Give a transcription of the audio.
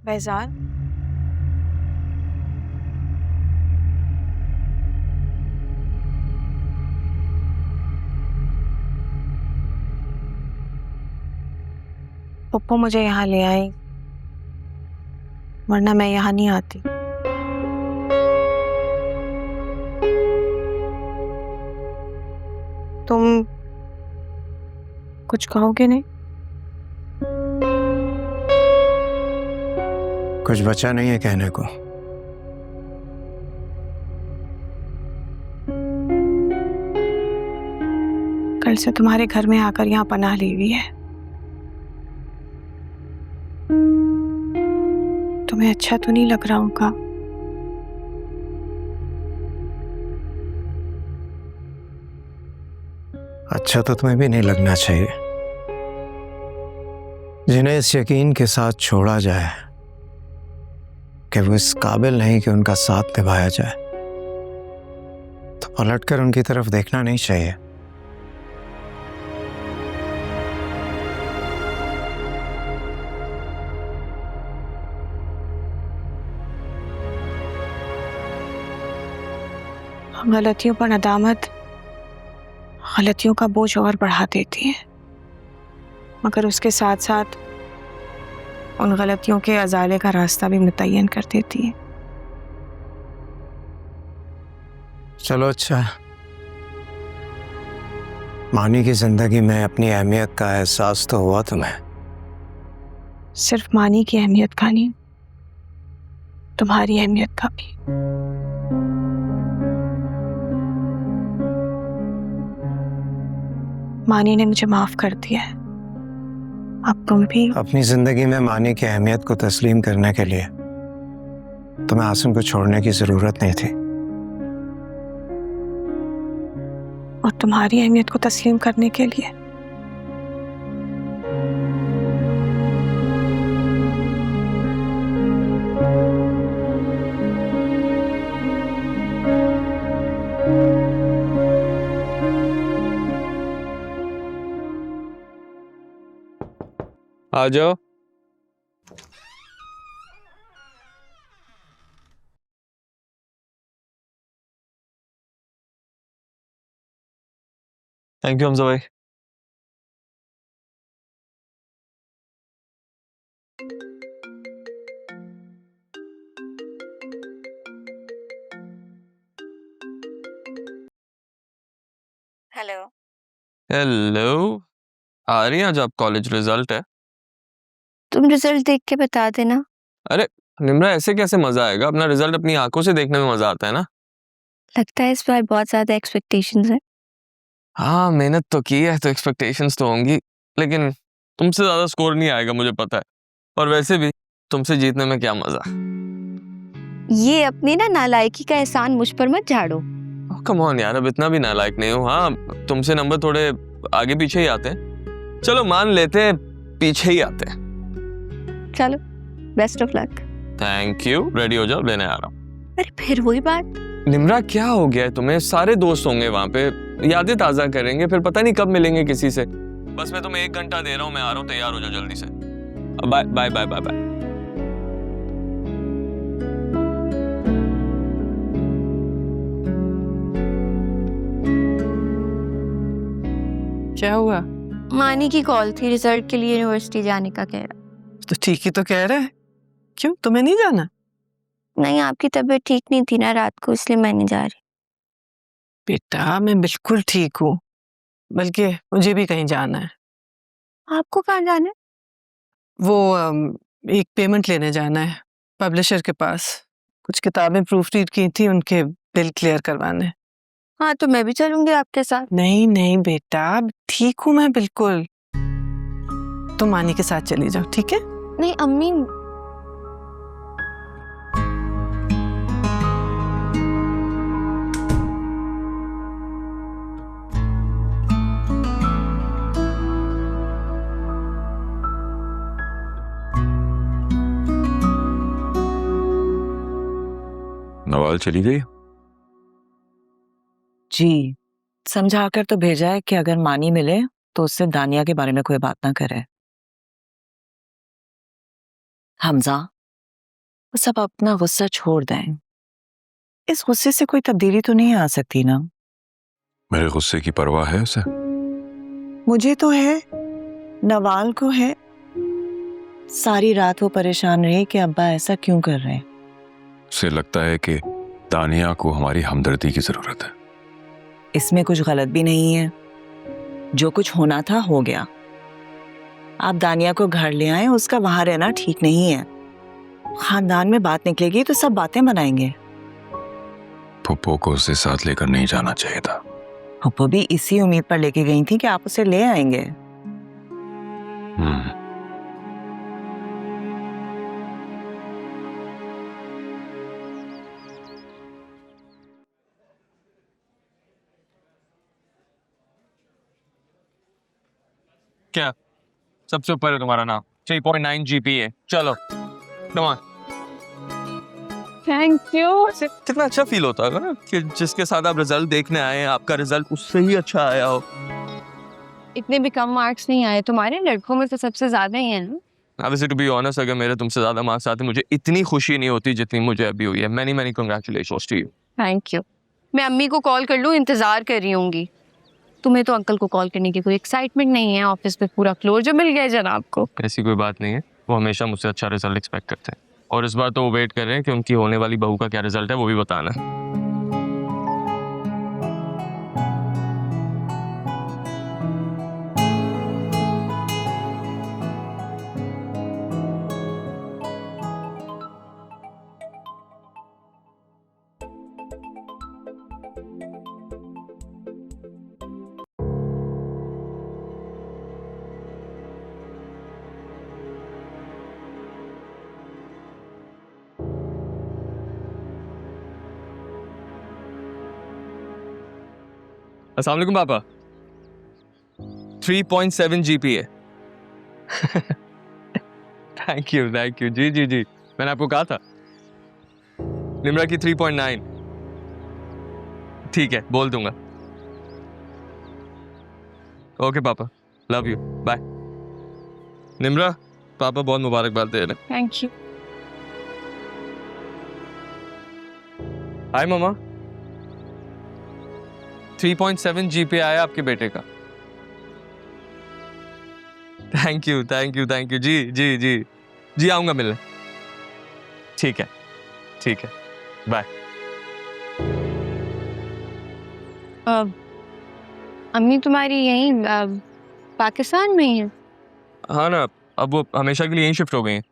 फैजान, पप्पू मुझे यहाँ ले आई, वरना मैं यहाँ नहीं आती। तुम कुछ कहोगे नहीं? कुछ बचा नहीं है कहने को। कल से तुम्हारे घर में आकर यहाँ पनाह ली हुई है। तुम्हें अच्छा तो नहीं लग रहा होगा? अच्छा तो तुम्हें भी नहीं लगना चाहिए। जिन्हें इस यकीन के साथ छोड़ा जाए कि वो इस काबिल नहीं कि उनका साथ निभाया जाए, तो पलटकर उनकी तरफ देखना नहीं चाहिए। गलतियों पर नदामत गलतियों का बोझ और बढ़ा देती है, मगर उसके साथ साथ उन गलतियों के अजाले का रास्ता भी मुतय्यन कर देती है। चलो अच्छा, मानी की जिंदगी में अपनी अहमियत का एहसास तो हुआ तुम्हें। सिर्फ मानी की अहमियत का नहीं, तुम्हारी अहमियत का भी। मानी ने मुझे माफ कर दिया है, अब तुम भी। अपनी जिंदगी में मानी की अहमियत को तस्लीम करने के लिए तुम्हें आसिम को छोड़ने की जरूरत नहीं थी। और तुम्हारी अहमियत को तस्लीम करने के लिए आ जाओ। थैंक यू हमजा भाई। हेलो। हेलो, आ रही हैं आज आप कॉलेज? रिजल्ट है। तुम रिजल्ट देख के बता देना। अरे निम्रा, ऐसे कैसे मजा आएगा? अपना रिजल्ट अपनी आंखों से देखने में मजा आता है ना। लगता है इस बार बहुत ज्यादा एक्सपेक्टेशंस है। हाँ, मेहनत तो की है तो एक्सपेक्टेशंस तो होंगी, लेकिन तुमसे ज्यादा स्कोर नहीं आएगा मुझे पता है। और वैसे भी तुमसे जीतने में क्या मजा। ये अपनी ना नालायकी का एहसान मुझ पर मत झाड़ो। कम ऑन यार, अब इतना भी नालायक नहीं हूँ। हाँ, तुमसे नंबर थोड़े आगे पीछे ही आते हैं। चलो मान लेते हैं पीछे ही आते हैं। चलो, best of luck. Thank you. Ready हो जाओ, लेने आ रहा हूँ। अरे फिर वही बात। निम्रा क्या हो गया है तुम्हें? सारे दोस्त होंगे वहां पे, यादें ताजा करेंगे, फिर पता नहीं कब मिलेंगे किसी से। बस मैं तुम्हें 1 घंटा दे रहा हूँ, मैं आ रहा हूँ, तैयार हो जाओ जल्दी से। Bye bye bye bye bye. क्या हुआ? मानी की कॉल थी, रिजल्ट के लिए यूनिवर्सिटी जाने का कह रहा। तो ठीक ही तो कह रहा है। क्यों, तुम्हें नहीं जाना? नहीं, आपकी तबीयत ठीक नहीं थी ना रात को, इसलिए मैं नहीं जा रही। बेटा मैं बिल्कुल ठीक हूँ, बल्कि मुझे भी कहीं जाना है। आपको कहाँ जाना है? वो एक पेमेंट लेने जाना है पब्लिशर के पास। कुछ किताबें प्रूफ रीड की थी, उनके बिल क्लियर करवाने। हाँ तो मैं भी चलूंगी आपके साथ। नहीं नहीं बेटा, ठीक हूँ मैं बिल्कुल। तुम मानी के साथ चली जाओ, ठीक है? नहीं अम्मी। नवाल चली गई? जी, समझाकर तो भेजा है कि अगर मानी मिले तो उससे दानिया के बारे में कोई बात ना करे। हमजा, बस अब अपना गुस्सा छोड़ दें। इस गुस्से से कोई तब्दीली तो नहीं आ सकती ना। मेरे गुस्से की परवाह है उसे? मुझे तो है, नवाल को है। सारी रात वो परेशान रही कि अब्बा ऐसा क्यों कर रहे हैं। उसे लगता है कि दानिया को हमारी हमदर्दी की जरूरत है। इसमें कुछ गलत भी नहीं है। जो कुछ होना था हो गया। आप दानिया को घर ले आए, उसका वहां रहना ठीक नहीं है। खानदान में बात निकलेगी तो सब बातें बनाएंगे। फुप्पो को उसे साथ लेकर नहीं जाना चाहिए था। पप्पो भी इसी उम्मीद पर लेके गई थी कि आप उसे ले आएंगे। हम्म। क्या सबसे ऊपर है तुम्हारा नाम? 3.9 GPA। चलो कम ऑन। Thank you. कितना अच्छा फील होता है ना कि जिसके साथ आप रिजल्ट देखने आए हैं, आपका रिजल्ट उससे ही अच्छा आया हो। इतने भी कम मार्क्स नहीं आए, तुम्हारे लड़कों में तो सबसे ज्यादा ही है ना। Obviously, to be honest, अगर मेरे तुमसे ज्यादा मार्क्स आते मुझे इतनी खुशी नहीं होती जितनी मुझे अभी हुई है। Many many congratulations to you। Thank you. मैं अम्मी को कॉल कर लूँ, इंतजार कर रही होंगी। तुम्हें तो अंकल को कॉल करने की कोई एक्साइटमेंट नहीं है, ऑफिस में पूरा क्लोजर मिल गया जनाब को। ऐसी कोई बात नहीं है, वो हमेशा मुझसे अच्छा रिजल्ट एक्सपेक्ट करते हैं और इस बार तो वो वेट कर रहे हैं कि उनकी होने वाली बहू का क्या रिजल्ट है वो भी बताना है। अस्सलाम वालेकुम पापा। 3.7 GPA। थैंक यू जी जी जी, मैंने आपको कहा था। निम्रा की 3.9। ठीक है, बोल दूंगा। ओके पापा, लव यू, बाय। निम्रा, पापा बहुत मुबारकबाद दे रहे हैं। Thank you. Hi mama. 3.7 GPA आया आपके बेटे का। थैंक यू जी जी जी जी, आऊंगा मिलने। ठीक है, बाय। अम्मी तुम्हारी यहीं पाकिस्तान में ही है? हाँ ना, अब वो हमेशा के लिए यहीं शिफ्ट हो गई हैं।